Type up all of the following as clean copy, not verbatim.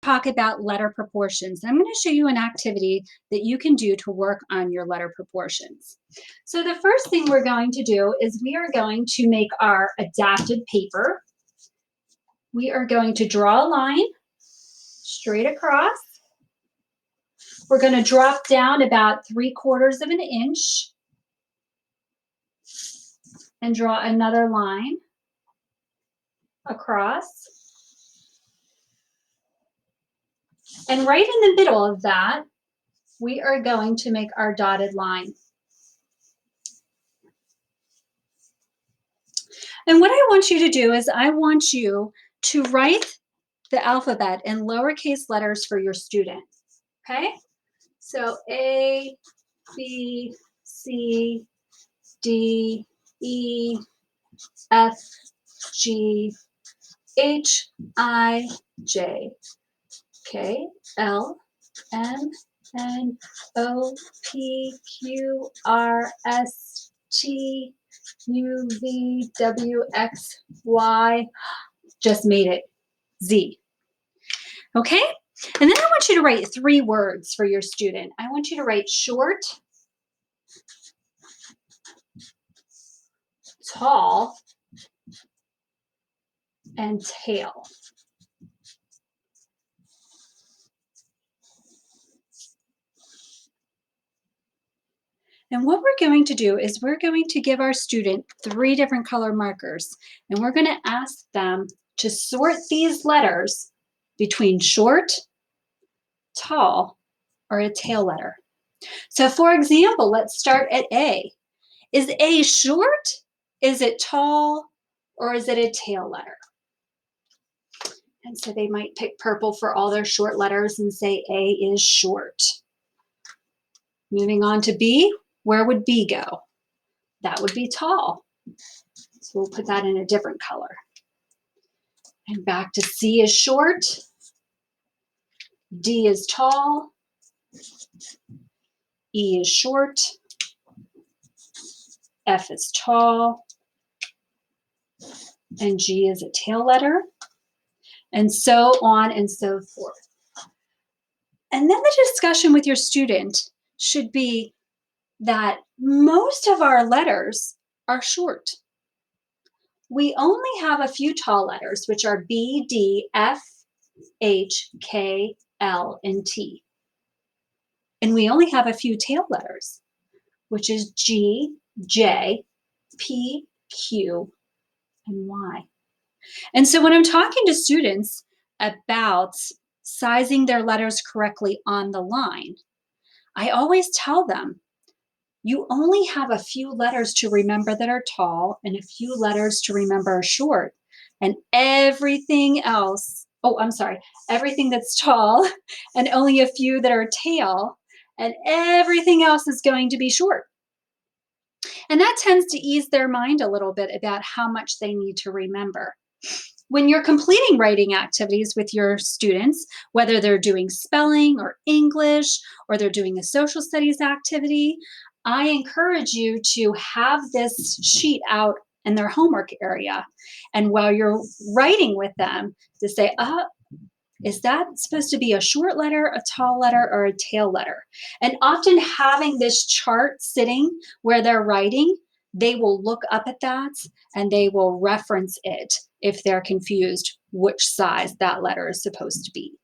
talk about letter proportions. I'm going to show you an activity that you can do to work on your letter proportions. So the first thing we're going to do is we are going to make our adapted paper. We are going to draw a line straight across. We're going to drop down about 3/4 of an inch and draw another line across. And right in the middle of that, we are going to make our dotted line. And what I want you to do is I want you to write the alphabet in lowercase letters for your student, okay? So A, B, C, D, E, F, G, H, I, J, K, L, M, N, O, P, Q, R, S, T, U, V, W, X, Y, just made it, Z. Okay? And then I want you to write 3 words for your student. I want you to write short, tall, and tail. And what we're going to do is we're going to give our student 3 different color markers, and we're going to ask them to sort these letters between short, tall, or a tail letter. So for example, let's start at A. Is A short? Is it tall? Or is it a tail letter? And so they might pick purple for all their short letters and say A is short. Moving on to B, where would B go? That would be tall. So we'll put that in a different color. And back to C is short. D is tall. E is short. F is tall. And G is a tail letter. And so on and so forth. And then the discussion with your student should be that most of our letters are short. We only have a few tall letters, which are B, D, F, H, K, L, and T. And we only have a few tail letters, which is G, J, P, Q, and Y. And so when I'm talking to students about sizing their letters correctly on the line, I always tell them, you only have a few letters to remember that are tall and a few letters to remember are short. And everything else, everything that's tall and only a few that are tail, and everything else is going to be short. And that tends to ease their mind a little bit about how much they need to remember. When you're completing writing activities with your students, whether they're doing spelling or English, or they're doing a social studies activity, I encourage you to have this sheet out in their homework area. And while you're writing with them, to say, is that supposed to be a short letter, a tall letter, or a tail letter? And often having this chart sitting where they're writing, they will look up at that and they will reference it if they're confused which size that letter is supposed to be.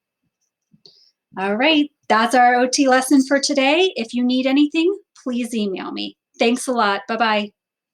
All right, that's our OT lesson for today. If you need anything, please email me. Thanks a lot. Bye-bye.